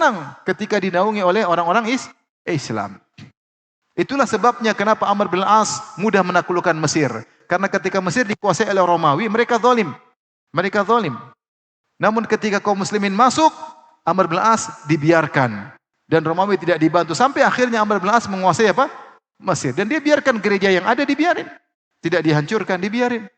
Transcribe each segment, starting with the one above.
senang ketika dinaungi oleh orang-orang Islam. Itulah sebabnya kenapa Amr bin As mudah menaklukkan Mesir. Karena ketika Mesir dikuasai oleh Romawi, mereka zalim. Mereka zalim. Namun ketika kaum muslimin masuk, Amr bin As dibiarkan. Dan Romawi tidak dibantu. Sampai akhirnya Amr bin As menguasai apa? Mesir. Dan dia biarkan gereja yang ada dibiarin. Tidak dihancurkan, dibiarin.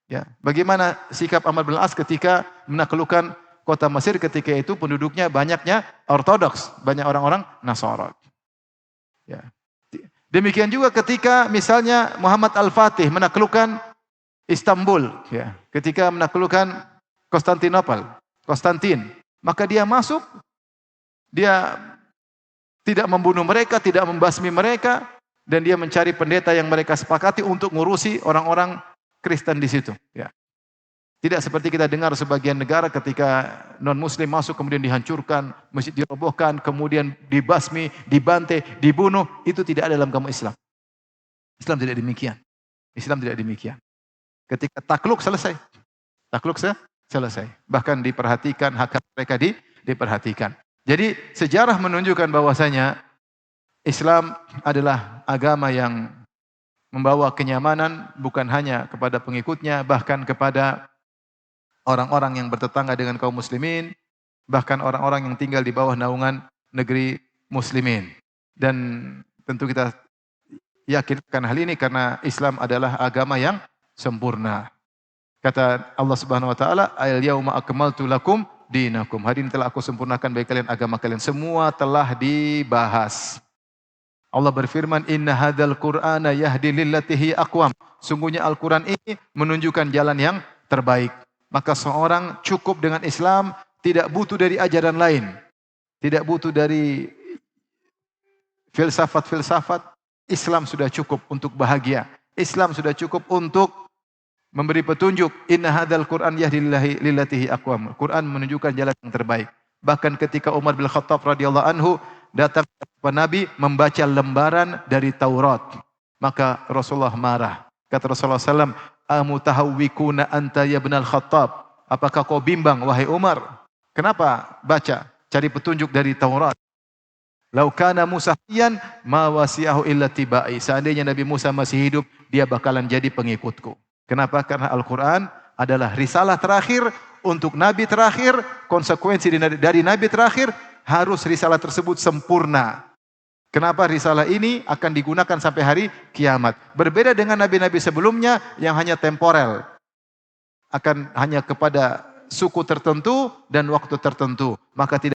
Ya, bagaimana sikap Amr bin As ketika menaklukkan kota Mesir ketika itu penduduknya banyaknya Ortodoks, banyak orang-orang Nasara. Ya. Demikian juga ketika misalnya Muhammad Al-Fatih menaklukkan Istanbul, ya, ketika menaklukkan Konstantin, maka dia masuk, dia tidak membunuh mereka, tidak membasmi mereka, dan dia mencari pendeta yang mereka sepakati untuk ngurusi orang-orang Kristen di situ. Ya. Tidak seperti kita dengar sebagian negara ketika non-muslim masuk kemudian dihancurkan, masjid dirobohkan, kemudian dibasmi, dibantai, dibunuh. Itu tidak ada dalam agama Islam. Islam tidak demikian. Islam tidak demikian. Ketika takluk selesai. Takluk selesai. Bahkan diperhatikan, hak mereka diperhatikan. Jadi sejarah menunjukkan bahwasanya Islam adalah agama yang membawa kenyamanan bukan hanya kepada pengikutnya, bahkan kepada orang-orang yang bertetangga dengan kaum muslimin, bahkan orang-orang yang tinggal di bawah naungan negeri muslimin. Dan tentu kita yakinkan hal ini karena Islam adalah agama yang sempurna. Kata Allah Subhanahu wa taala, "Al-yauma akmaltu lakum dinakum." Hari ini telah aku sempurnakan bagi kalian agama kalian. Semua telah dibahas. Allah berfirman, "Inna hadzal Qur'ana yahdi lillati hi aqwam." Sungguhnya Al-Qur'an ini menunjukkan jalan yang terbaik. Maka seorang cukup dengan Islam, tidak butuh dari ajaran lain. Tidak butuh dari filsafat-filsafat. Islam sudah cukup untuk bahagia. Islam sudah cukup untuk memberi petunjuk. Inna hadzal Qur'an yahdi lillati hi aqwam. Quran menunjukkan jalan yang terbaik. Bahkan ketika Umar bin Khattab radhiyallahu anhu datang kepada Nabi membaca lembaran dari Taurat, maka Rasulullah marah. Kata Rasulullah SAW, "Amutahawwikuna anta ya ibnal Khattab?" Apakah kau bimbang wahai Umar? Kenapa baca, cari petunjuk dari Taurat? "Lau kana Musa hayyan ma wasi'ahu illa tibai." Seandainya Nabi Musa masih hidup, dia bakalan jadi pengikutku. Kenapa? Karena Al-Qur'an adalah risalah terakhir untuk nabi terakhir. Konsekuensi dari nabi terakhir harus risalah tersebut sempurna. Kenapa risalah ini akan digunakan sampai hari kiamat? Berbeda dengan nabi-nabi sebelumnya yang hanya temporel. Akan hanya kepada suku tertentu dan waktu tertentu. Maka tidak